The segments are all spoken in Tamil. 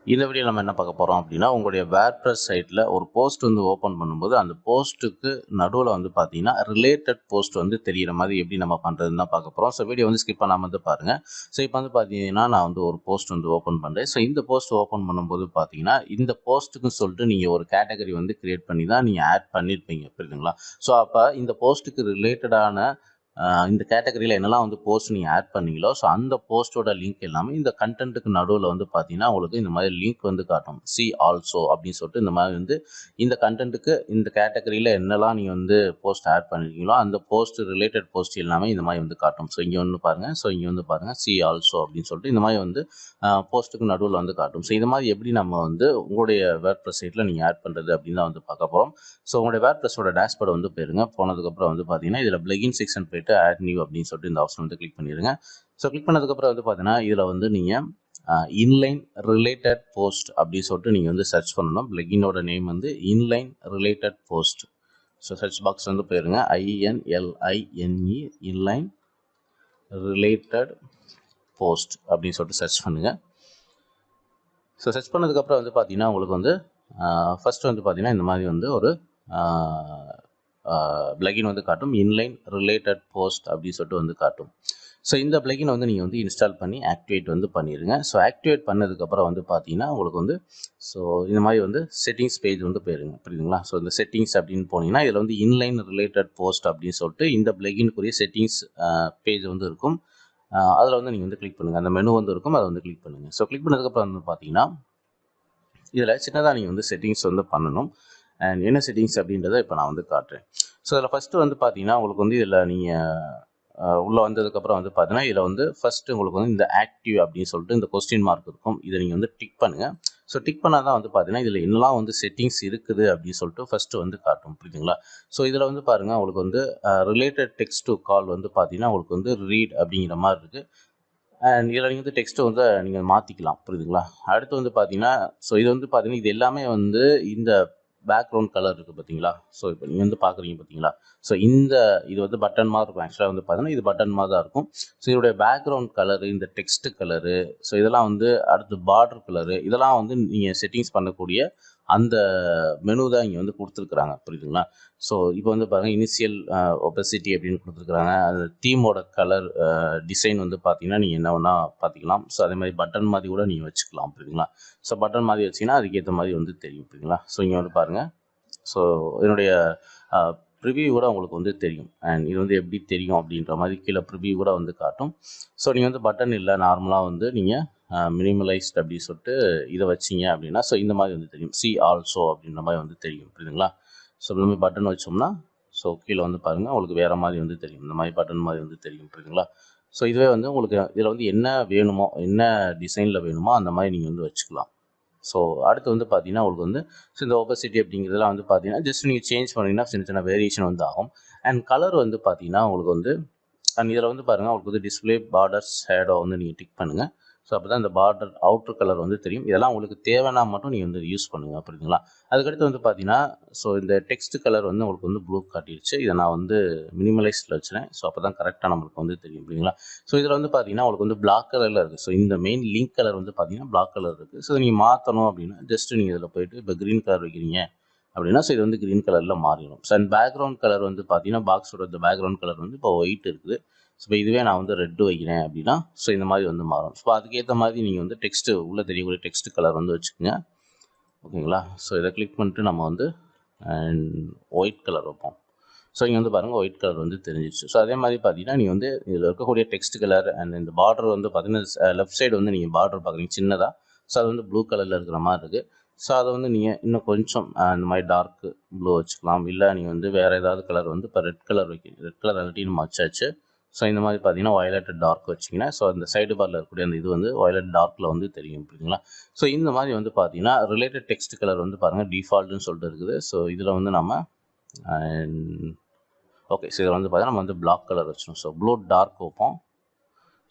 இந்த வீடியோ நம்ம என்ன பார்க்க போகிறோம் அப்படின்னா, உங்களுடைய WordPress சைட்டில் ஒரு போஸ்ட் வந்து ஓப்பன் பண்ணும்போது அந்த போஸ்ட்டுக்கு நடுவில் வந்து பார்த்தீங்கன்னா ரிலேட்டட் போஸ்ட் வந்து தெரிகிற மாதிரி எப்படி நம்ம பண்ணுறதுன்னு தான் பார்க்க போகிறோம். ஸோ வீடியோ வந்து ஸ்கிப் பண்ணாமல் வந்து பாருங்கள். ஸோ இப்போ வந்து பார்த்தீங்கன்னா நான் வந்து ஒரு போஸ்ட் வந்து ஓப்பன் பண்ணுறேன். ஸோ இந்த போஸ்ட் ஓப்பன் பண்ணும்போது பார்த்தீங்கன்னா இந்த போஸ்ட்டுக்குன்னு சொல்லிட்டு நீங்கள் ஒரு கேட்டகரி வந்து கிரியேட் பண்ணி தான் நீங்கள் ஆட் பண்ணியிருப்பீங்க, புரியுதுங்களா? ஸோ அப்போ இந்த போஸ்ட்டுக்கு ரிலேட்டடான இந்த கேட்டகரியில் என்னெல்லாம் வந்து போஸ்ட் நீங்கள் ஆட் பண்ணீங்களோ ஸோ அந்த போஸ்ட்டோட லிங்க் எல்லாமே இந்த கண்டென்ட்டுக்கு நடுவில் வந்து பார்த்தீங்கன்னா உங்களுக்கு இந்த மாதிரி லிங்க் வந்து காட்டும். சி ஆல்சோ அப்படின்னு சொல்லிட்டு இந்த மாதிரி வந்து இந்த கண்டென்ட்டுக்கு இந்த கேட்டகரியில் என்னெல்லாம் நீங்கள் வந்து போஸ்ட் ஆட் பண்ணியிருக்கீங்களோ அந்த போஸ்ட் ரிலேட்டட் போஸ்ட் எல்லாமே இந்த மாதிரி வந்து காட்டும். ஸோ இங்கே வந்து பாருங்கள், ஸோ இங்கே வந்து பாருங்கள் சி ஆல்சோ அப்படின்னு சொல்லிட்டு இந்த மாதிரி வந்து போஸ்ட்டுக்கு நடுவில் வந்து காட்டும். ஸோ இந்த மாதிரி எப்படி நம்ம வந்து உங்களுடைய WordPress சைட்டில் நீங்கள் ஆட் பண்ணுறது அப்படின்னு தான் வந்து பார்க்க போகிறோம். ஸோ உங்களுடைய WordPress-ஓட டேஷ்போர்டு வந்து போயிருங்க. போனதுக்கப்புறம் வந்து பார்த்தீங்கன்னா இதில் பிளகின் செக்ஷன் போயிட்டு ஆட் நியூ அப்படின்னு சொல்லிட்டு இந்த ஆப்ஷன் வந்து கிளிக் பண்ணிடுங்க. ஸோ கிளிக் பண்ணதுக்கப்புறம் வந்து பார்த்தீங்கன்னா இதில் வந்து நீங்கள் இன்லைன் ரிலேட்டட் போஸ்ட் அப்படின்னு சொல்லிட்டு நீங்கள் வந்து சர்ச் பண்ணணும். பிளகினோட நேம் வந்து inline related post. So search box வந்து போயிருங்க. INLINE இன்லைன் ரிலேட்டட் போஸ்ட் அப்படின்னு சொல்லிட்டு சர்ச் பண்ணுங்கள். ஸோ சர்ச் பண்ணதுக்கப்புறம் வந்து பார்த்தீங்கன்னா உங்களுக்கு வந்து ஃபஸ்ட்டு வந்து பார்த்தீங்கன்னா இந்த மாதிரி வந்து ஒரு பிளகின் வந்து காட்டும். இன்லைன் ரிலேட்டட் போஸ்ட் அப்படின்னு சொல்லிட்டு வந்து காட்டும். ஸோ இந்த பிளகின் வந்து நீங்கள் வந்து இன்ஸ்டால் பண்ணி ஆக்டிவேட் வந்து பண்ணிடுங்க. ஸோ ஆக்டிவேட் பண்ணதுக்கப்புறம் வந்து பார்த்தீங்கன்னா உங்களுக்கு வந்து ஸோ இந்த மாதிரி வந்து செட்டிங்ஸ் பேஜ் வந்து போயிருங்க, புரியுதுங்களா? ஸோ இந்த செட்டிங்ஸ் அப்படின்னு போனீங்கன்னா இதில் வந்து இன்லைன் ரிலேட்டட் போஸ்ட் அப்படின்னு சொல்லிட்டு இந்த பிளகினுக்குரிய செட்டிங்ஸ் பேஜ் வந்து இருக்கும். அதில் வந்து நீங்கள் வந்து கிளிக் பண்ணுங்கள். அந்த மெனு வந்து இருக்கும், அதை வந்து கிளிக் பண்ணுங்கள். ஸோ கிளிக் பண்ணதுக்கப்புறம் வந்து பார்த்தீங்கன்னா இதில் சின்னதாக நீங்கள் வந்து செட்டிங்ஸ் வந்து பண்ணணும். அண்ட் என்ன செட்டிங்ஸ் அப்படின்றத இப்போ நான் வந்து காட்டுறேன். ஸோ இதில் ஃபஸ்ட்டு வந்து பார்த்தீங்கன்னா உங்களுக்கு வந்து இதில் நீங்கள் உள்ளே வந்ததுக்கப்புறம் வந்து பார்த்தீங்கன்னா இதில் வந்து ஃபஸ்ட்டு உங்களுக்கு வந்து இந்த ஆக்டிவ் அப்படின்னு சொல்லிட்டு இந்த கொஸ்டின் மார்க் இருக்கும். இதை நீங்கள் வந்து டிக் பண்ணுங்கள். ஸோ டிக் பண்ணால் தான் வந்து பார்த்தீங்கன்னா இதில் என்னெல்லாம் வந்து செட்டிங்ஸ் இருக்குது அப்படின்னு சொல்லிட்டு ஃபஸ்ட்டு வந்து காட்டும், புரியுதுங்களா? ஸோ இதில் வந்து பாருங்கள் உங்களுக்கு வந்து ரிலேட்டட் டெக்ஸ்ட் டு கால் வந்து பார்த்தீங்கன்னா உங்களுக்கு வந்து ரீட் அப்படிங்கிற மாதிரி இருக்குது. அண்ட் இதில் நீங்கள் வந்து டெக்ஸ்ட்டை வந்து நீங்கள் மாற்றிக்கலாம், புரியுதுங்களா? அடுத்து வந்து பார்த்தீங்கன்னா ஸோ இது வந்து பார்த்தீங்கன்னா இது எல்லாமே வந்து இந்த பேக்ரவுண்ட் கலர் இருக்குது பார்த்தீங்களா? ஸோ இப்போ நீங்கள் வந்து பார்க்குறீங்க பார்த்தீங்களா? ஸோ இது வந்து பட்டன் மாதிரி இருக்கும். ஆக்சுவலாக வந்து பார்த்தீங்கன்னா இது பட்டன் மாதிரி தான் இருக்கும். ஸோ இதோடைய பேக்ரவுண்ட் கலரு, இந்த டெக்ஸ்ட் கலரு, ஸோ இதெல்லாம் வந்து அடுத்து பார்டர் கலரு, இதெல்லாம் வந்து நீங்கள் செட்டிங்ஸ் பண்ணக்கூடிய அந்த மெனு தான் இங்கே வந்து கொடுத்துருக்குறாங்க, புரியுதுங்களா? ஸோ இப்போ வந்து பாருங்கள் இனிஷியல் ஒபசிட்டி அப்படின்னு கொடுத்துருக்குறாங்க. அந்த தீமோட கலர் டிசைன் வந்து பார்த்தீங்கன்னா நீங்கள் என்ன வேணால் பார்த்துக்கலாம். ஸோ அதே மாதிரி பட்டன் மாதிரி கூட நீங்கள் வச்சுக்கலாம், புரியுதுங்களா? ஸோ பட்டன் மாதிரி வச்சிங்கன்னா அதுக்கேற்ற மாதிரி வந்து தெரியும், புரியுதுங்களா? ஸோ இங்கே வந்து பாருங்கள். ஸோ இதனுடைய ப்ரிவியூ கூட உங்களுக்கு வந்து தெரியும். அண்ட் இது வந்து எப்படி தெரியும் அப்படின்ற மாதிரி கீழே ப்ரிவியூ கூட வந்து காட்டும். ஸோ நீங்கள் வந்து பட்டன் இல்லை, நார்மலாக வந்து நீங்கள் மினிமலைஸ்ட் அப்படின்னு சொல்லிட்டு இதை வச்சிங்க அப்படின்னா ஸோ இந்த மாதிரி வந்து தெரியும். சி ஆல்சோ அப்படின்ற மாதிரி வந்து தெரியும், புரியுதுங்களா? ஸோ இந்த மாதிரி பட்டன் வச்சோம்னா ஸோ கீழே வந்து பாருங்கள் உங்களுக்கு வேறு மாதிரி வந்து தெரியும். இந்த மாதிரி பட்டன் மாதிரி வந்து தெரியும், புரியுதுங்களா? ஸோ இதுவே வந்து உங்களுக்கு இதில் வந்து என்ன வேணுமோ, என்ன டிசைனில் வேணுமோ அந்த மாதிரி நீங்கள் வந்து வச்சுக்கலாம். ஸோ அடுத்து வந்து பார்த்தீங்கன்னா உங்களுக்கு வந்து ஸோ இந்த ஒபசிட்டி அப்படிங்கிறதுலாம் வந்து பார்த்தீங்கன்னா ஜஸ்ட் நீங்கள் சேஞ்ச் பண்ணிங்கன்னா சின்ன சின்ன வேரியேஷன் வந்து ஆகும். அண்ட் கலர் வந்து பார்த்தீங்கன்னா உங்களுக்கு வந்து அண்ட் இதில் வந்து பாருங்கள் உங்களுக்கு வந்து டிஸ்பிளே பார்டர்ஸ் ஷேடோ வந்து நீங்கள் டிக் பண்ணுங்கள். ஸோ அப்போ தான் இந்த பார்டர் அவுட்ரு கலர் வந்து தெரியும். இதெல்லாம் உங்களுக்கு தேவைன்னா மட்டும் நீங்கள் வந்து யூஸ் பண்ணுங்கள், புரியுதுங்களா? அதுக்கடுத்து வந்து பார்த்தீங்கன்னா ஸோ இந்த டெக்ஸ்ட் கலர் வந்து உங்களுக்கு வந்து ப்ளூ காட்டிடுச்சு. இதை நான் வந்து மினிமலைஸ்டில் வச்சுறேன். ஸோ அப்போ தான் கரெக்டாக நம்மளுக்கு வந்து தெரியும், புரியுதுங்களா? ஸோ இதில் வந்து பார்த்தீங்கன்னா உங்களுக்கு வந்து பிளாக் கலரில் இருக்குது. ஸோ இந்த மெயின் லிங்க் கலர் வந்து பார்த்தீங்கன்னா பிளாக் கலர் இருக்குது. ஸோ நீங்கள் மாற்றணும் அப்படின்னா ஜஸ்ட் நீங்கள் இதில் போயிட்டு இப்போ க்ரீன் கலர் வைக்கிறீங்க அப்படின்னா ஸோ இது வந்து க்ரீன் கலரில் மாறிடும். ஸோ அண்ட் பேக்ரவுண்ட் கலர் வந்து பார்த்தீங்கன்னா பாக்ஸோட இந்த பேக்ரவுண்ட் கலர் வந்து இப்போ ஒயிட் இருக்குது. ஸோ இப்போ இதுவே நான் வந்து ரெட்டு வைக்கிறேன் அப்படின்னா ஸோ இந்த மாதிரி வந்து மாறும். ஸோ அதுக்கேற்ற மாதிரி நீங்கள் வந்து டெக்ஸ்ட்டு உள்ளே தெரியக்கூடிய டெக்ஸ்ட் கலர் வந்து வச்சுக்கோங்க, ஓகேங்களா? ஸோ இதை கிளிக் பண்ணிட்டு நம்ம வந்து அண்ட் ஒயிட் கலர் வைப்போம். ஸோ இங்கே வந்து பாருங்கள் ஒயிட் கலர் வந்து தெரிஞ்சிச்சு. ஸோ அதே மாதிரி பார்த்தீங்கன்னா நீங்கள் வந்து இதில் இருக்கக்கூடிய டெக்ஸ்ட் கலர் அண்ட் இந்த பார்டர் வந்து பார்த்தீங்கன்னா லெஃப்ட் சைடு வந்து நீங்கள் பார்டர் பார்க்குறீங்க சின்னதாக. ஸோ அது வந்து ப்ளூ கலரில் இருக்கிற மாதிரி இருக்குது. ஸோ அதை வந்து நீங்கள் இன்னும் கொஞ்சம் இந்த மாதிரி டார்க் ப்ளூ வச்சுக்கலாம். இல்லை நீங்கள் வந்து வேறு ஏதாவது கலர் வந்து இப்போ ரெட் கலர் வைக்கிறீங்க, ரெட் கலர் ஆல்ரெடி நம்ம வச்சாச்சு. ஸோ இந்த மாதிரி பார்த்தீங்கன்னா வயலட் டார்க் வச்சிங்கன்னா ஸோ அந்த சைடு பாரில் இருக்கக்கூடிய அந்த இது வந்து வயலட் டார்க்கில் வந்து தெரியும், புரியுதுங்களா? ஸோ இந்த மாதிரி வந்து பார்த்தீங்கன்னா ரிலேட்டட் டெக்ஸ்ட் கலர் வந்து பாருங்கள் டிஃபால்ட்டுன்னு சொல்லிட்டு இருக்குது. ஸோ இதில் வந்து நம்ம ஓகே ஸோ இதில் வந்து பார்த்தீங்கன்னா நம்ம வந்து பிளாக் கலர் வச்சிடும். ஸோ ப்ளூ டார்க் வைப்போம்.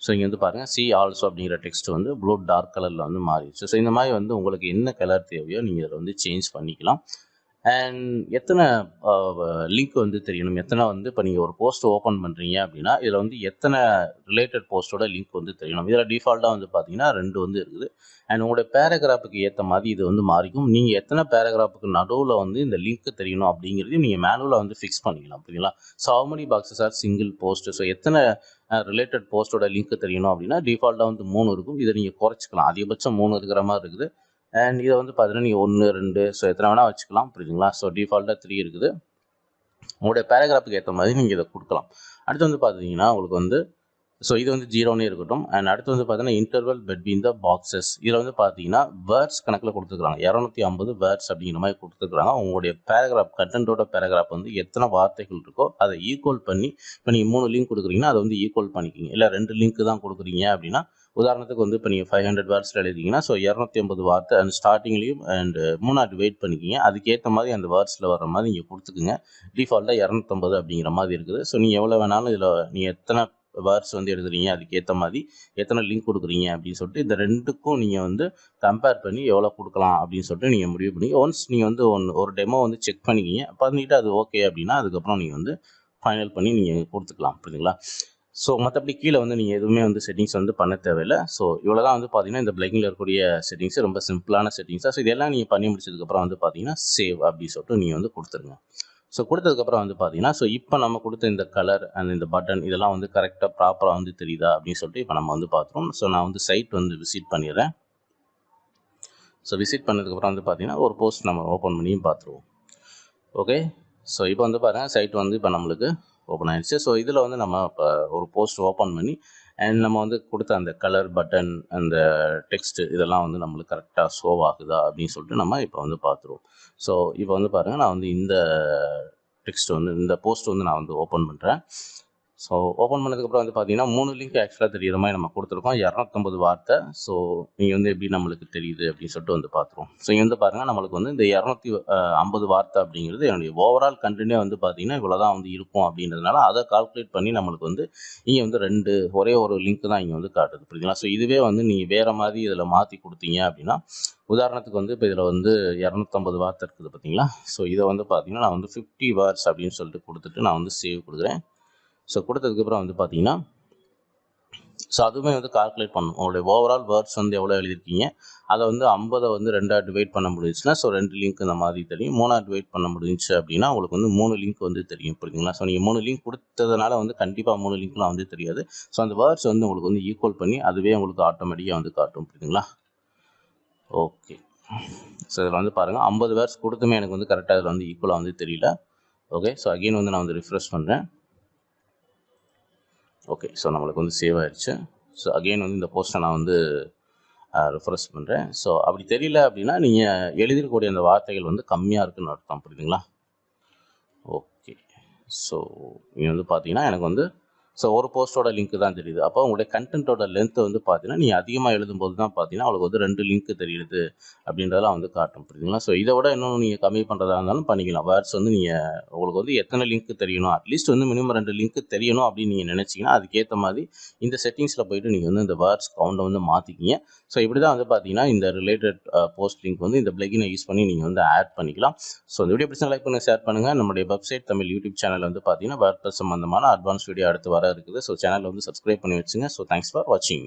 ஸோ இங்கே வந்து பாருங்கள் சி ஆல்சோ அப்படிங்கிற டெக்ஸ்ட் வந்து ப்ளூ டார்க் கலரில் வந்து மாறிடுச்சு. ஸோ இந்த மாதிரி வந்து உங்களுக்கு என்ன கலர் தேவையோ நீங்கள் இதில் வந்து சேஞ்ச் பண்ணிக்கலாம். அண்ட் எத்தனை லிங்க் வந்து தெரியணும், எத்தனை வந்து இப்போ நீங்கள் ஒரு போஸ்ட் ஓப்பன் பண்ணுறீங்க அப்படின்னா இதில் வந்து எத்தனை ரிலேட்டட் போஸ்ட்டோட லிங்க் வந்து தெரியணும். இதில் டிஃபால்ட்டாக வந்து பார்த்தீங்கன்னா 2 வந்து இருக்குது. அண்ட் உங்களுடைய பேராகிராஃபுக்கு ஏற்ற மாதிரி இது வந்து மாறிக்கும். நீங்கள் எத்தனை பேராகிராஃபுக்கு நடுவில் வந்து இந்த லிங்க் தெரியணும் அப்படிங்கிறதையும் நீங்கள் மேனுவலாக வந்து ஃபிக்ஸ் பண்ணிக்கலாம். புரியுங்களா? So how many boxes R single post. So எத்தனை ரிலேட்டட் போஸ்ட்டோட லிங்க் தெரியணும் அப்படின்னா டிஃபால்ட்டாக வந்து 3 இருக்கும். இதை நீங்கள் குறைச்சிக்கலாம். அதிகபட்சம் 3 இருக்கிற மாதிரி இருக்குது. அண்ட் இதை வந்து பார்த்தீங்கன்னா நீங்கள் 1, 2 ஸோ எத்தனை வேணால் வச்சுக்கலாம். புரியுதுங்களா? ஸோ டிஃபால்ட்டாக 3 இருக்குது. உங்களுடைய பேராகிராஃபுக்கு ஏற்ற மாதிரி நீங்கள் இதை கொடுக்கலாம். அடுத்து வந்து பார்த்தீங்கன்னா உங்களுக்கு வந்து ஸோ இது வந்து 0னே இருக்கட்டும். அண்ட் அடுத்து வந்து பார்த்தீங்கன்னா இன்டர்வல் பெட்வீன் த பாக்ஸஸ். இதில் வந்து பார்த்தீங்கன்னா வேர்ட்ஸ் கணக்கில் கொடுத்துருக்காங்க. 250 வேர்ட்ஸ் அப்படிங்கிற மாதிரி கொடுத்துருக்காங்க. உங்களுடைய பேராகிராஃப் கண்டென்ட்டோட பேராகிராஃப் வந்து எத்தனை வார்த்தைகள் இருக்கோ அதை ஈக்குவல் பண்ணி, இப்போ நீங்கள் 3 லிங்க் கொடுக்குறீங்கன்னா அதை வந்து ஈக்குவல் பண்ணிக்கிங்க. இல்லை 2 லிங்க் தான் கொடுக்குறீங்க அப்படின்னா உதாரணத்துக்கு வந்து இப்போ நீங்கள் 500 வேர்ட்ஸில் எழுதிங்கன்னா ஸோ 250 வார்த்தை அண்ட் ஸ்டார்டிங்லேயும் அண்ட் 3 டிவைட் பண்ணிக்கிங்க. அதுக்கேற்ற மாதிரி அந்த வேர்ட்ஸில் வர மாதிரி நீங்கள் கொடுத்துக்குங்க. டிஃபால்ட்டாக 250 அப்படிங்கிற மாதிரி இருக்குது. ஸோ நீங்கள் எவ்வளோ வேணாலும் இதில் நீங்கள் எத்தனை வேர்ட்ஸ் வந்து எழுதுறீங்க அதுக்கேற்ற மாதிரி எத்தனை லிங்க் கொடுக்குறீங்க அப்படின்னு சொல்லிட்டு இந்த ரெண்டுக்கும் நீங்கள் வந்து கம்பேர் பண்ணி எவ்வளோ கொடுக்கலாம் அப்படின்னு சொல்லிட்டு நீங்கள் முடிவு பண்ணி ஒன்ஸ் நீங்கள் வந்து ஒரு டெமோ வந்து செக் பண்ணிக்கிங்க. பண்ணிவிட்டு அது ஓகே அப்படின்னா அதுக்கப்புறம் நீங்கள் வந்து ஃபைனல் பண்ணி நீங்கள் கொடுத்துக்கலாம். புரியுதுங்களா? ஸோ மற்றபடி கீழே வந்து நீங்கள் எதுவுமே வந்து செட்டிங்ஸ் வந்து பண்ண தேவையில்லை. ஸோ இவ்வளோ தான் வந்து பார்த்தீங்கன்னா இந்த பிளக்கிங்கில் இருக்கக்கூடிய செட்டிங்ஸ் ரொம்ப சிம்பிளான செட்டிங்ஸாக. ஸோ இதெல்லாம் நீங்கள் பண்ணி முடிச்சதுக்கப்புறம் வந்து பார்த்தீங்கன்னா சேவ் அப்படின்னு சொல்லிட்டு நீங்கள் வந்து கொடுத்துருங்க. ஸோ கொடுத்ததுக்கப்புறம் வந்து பார்த்தீங்கன்னா ஸோ இப்போ நம்ம கொடுத்த இந்த கலர் அண்ட் இந்த பட்டன் இதெல்லாம் வந்து கரெக்டாக ப்ராப்பராக வந்து தெரியுதா அப்படின்னு சொல்லிட்டு இப்போ நம்ம வந்து பார்த்துருவோம். ஸோ நான் வந்து சைட் வந்து விசிட் பண்ணிடுறேன். ஸோ விசிட் பண்ணதுக்கப்புறம் வந்து பார்த்தீங்கன்னா ஒரு போஸ்ட் நம்ம ஓப்பன் பண்ணியும் பார்த்துருவோம். ஓகே, ஸோ இப்போ வந்து பாருங்கள் சைட் வந்து இப்போ நம்மளுக்கு ஓப்பன் ஆகிடுச்சு. ஸோ இதில் வந்து நம்ம இப்போ ஒரு போஸ்ட் ஓப்பன் பண்ணி அண்ட் நம்ம வந்து கொடுத்த அந்த கலர் பட்டன் அந்த டெக்ஸ்ட்டு இதெல்லாம் வந்து நம்மளுக்கு கரெக்டாக ஷோ ஆகுதா அப்படின்னு சொல்லிட்டு நம்ம இப்போ வந்து பார்த்துருவோம். ஸோ இப்போ வந்து பாருங்கள் நான் வந்து இந்த டெக்ஸ்ட் வந்து இந்த போஸ்ட் வந்து நான் வந்து ஓப்பன் பண்ணுறேன். ஸோ ஓப்பன் பண்ணதுக்கப்புறம் வந்து பார்த்தீங்கன்னா 3 லிங்க் ஆக்சுவலாக தெரிகிற மாதிரி நம்ம கொடுத்துருக்கோம். 250 வார்த்தை. ஸோ நீங்கள் வந்து எப்படி நம்மளுக்கு தெரியுது அப்படின்னு சொல்லிட்டு வந்து பார்த்துருவோம். ஸோ இங்கே வந்து பாருங்கள் நம்மளுக்கு வந்து இந்த 250 வார்த்தை அப்படிங்கிறது என்னுடைய ஓவரால் கண்டென்ட்டே வந்து பார்த்தீங்கன்னா இவ்வளோ தான் வந்து இருக்கும் அப்படின்றதுனால அதை கால்குலேட் பண்ணி நம்மளுக்கு வந்து இங்கே வந்து ஒரே ஒரு லிங்க் தான் இங்கே வந்து காட்டுது. புரியுதுங்களா? ஸோ இதுவே வந்து நீங்கள் வேறு மாதிரி இதில் மாற்றி கொடுத்தீங்க அப்படின்னா உதாரணத்துக்கு வந்து இப்போ இதில் வந்து 250 வார்த்தை இருக்குது பார்த்தீங்களா? ஸோ இதை வந்து பார்த்தீங்கன்னா நான் வந்து 50 வேர்ட்ஸ் அப்படின்னு சொல்லிட்டு கொடுத்துட்டு நான் வந்து சேவ் கொடுக்குறேன். ஸோ கொடுத்ததுக்கப்புறம் வந்து பார்த்தீங்கன்னா ஸோ அதுவுமே வந்து கால்குலேட் பண்ணணும். உங்களுடைய ஓவரால் வேர்ட்ஸ் வந்து எவ்வளோ எழுதியிருக்கீங்க அதை வந்து 50 வந்து 2 டிவைட் பண்ண முடிஞ்சுச்சுன்னா ஸோ 2 லிங்க் இந்த மாதிரி தெரியும். 3 டிவைட் பண்ண முடிஞ்சிச்சு அப்படின்னா உங்களுக்கு வந்து 3 லிங்க் வந்து தெரியும். புரியுதுங்களா? ஸோ நீங்கள் 3 லிங்க் கொடுத்ததுனால வந்து கண்டிப்பாக 3 லிங்க்லாம் வந்து தெரியாது. ஸோ அந்த வேர்ட்ஸ் வந்து உங்களுக்கு வந்து ஈக்குவல் பண்ணி அதுவே உங்களுக்கு ஆட்டோமேட்டிக்காக வந்து காட்டும். புரியுதுங்களா? ஓகே, ஸோ இதில் வந்து பாருங்கள் 50 வேர்ட்ஸ் கொடுத்துமே எனக்கு வந்து கரெக்டாக இதில் வந்து ஈக்குவலாக வந்து தெரியல. ஓகே, ஸோ அகெயின் வந்து நான் வந்து ரிஃப்ரெஷ் பண்ணுறேன். ஓகே, ஸோ நம்மளுக்கு வந்து சேவ் ஆயிடுச்சு. ஸோ அகெயின் வந்து இந்த போஸ்ட்டை நான் வந்து ரிஃப்ரெஷ் பண்ணுறேன். ஸோ அப்படி தெரியல அப்படின்னா நீங்கள் எழுதிருக்கக்கூடிய அந்த வார்த்தைகள் வந்து கம்மியாக இருக்குன்னு அர்த்தம். புரியுதுங்களா? ஓகே, ஸோ நீங்கள் வந்து பார்த்தீங்கன்னா எனக்கு வந்து ஸோ ஒரு போஸ்ட்டோட லிங்க் தான் தெரியுது. அப்போ உங்களுடைய கண்டென்ட்டோட லென்த்தை வந்து பார்த்தீங்கன்னா நீங்கள் அதிகமாக எழுதும்போது தான் பார்த்தீங்கன்னா உங்களுக்கு வந்து 2 லிங்க் தெரியுது அப்படின்றதெல்லாம் வந்து காட்டும். புரியுதுங்களா? ஸோ இதை விட இன்னும் நீங்கள் கம்மி பண்ணுறதா இருந்தாலும் பண்ணிக்கலாம். வேர்ட்ஸ் வந்து நீங்கள் உங்களுக்கு வந்து எத்தனை லிங்க் தெரியணும் அட்லீஸ்ட் வந்து மினிமம் 2 லிங்க் தெரியணும் அப்படின்னு நீங்கள் நினச்சிங்கன்னா அதுக்கேற்ற மாதிரி இந்த செட்டிங்ஸில் போய்ட்டு நீங்கள் வந்து இந்த வேர்ட்ஸ் கவுண்டை வந்து மாற்றிக்கிங்க. ஸோ இப்படி தான் வந்து பார்த்தீங்கன்னா இந்த ரிலேட்டட் போஸ்ட் லிங்க் வந்து இந்த பிளகினை யூஸ் பண்ணி நீங்கள் வந்து ஆட் பண்ணிக்கலாம். ஸோ இந்த வீடியோ பிடிச்சா லைக் பண்ணுங்கள், ஷேர் பண்ணுங்கள். நம்மளுடைய வெப்சைட் தமிழ் யூடியூப் சேனல் வந்து பார்த்தீங்கன்னா WordPress சம்பந்தமான அட்வான்ஸ் வீடியோ அடுத்து வர இருக்குது. ஸோ சேனலில் வந்து சப்ஸ்கிரைப் பண்ணி வச்சுங்க. ஸோ தேங்க்ஸ் ஃபார் வாட்சிங்.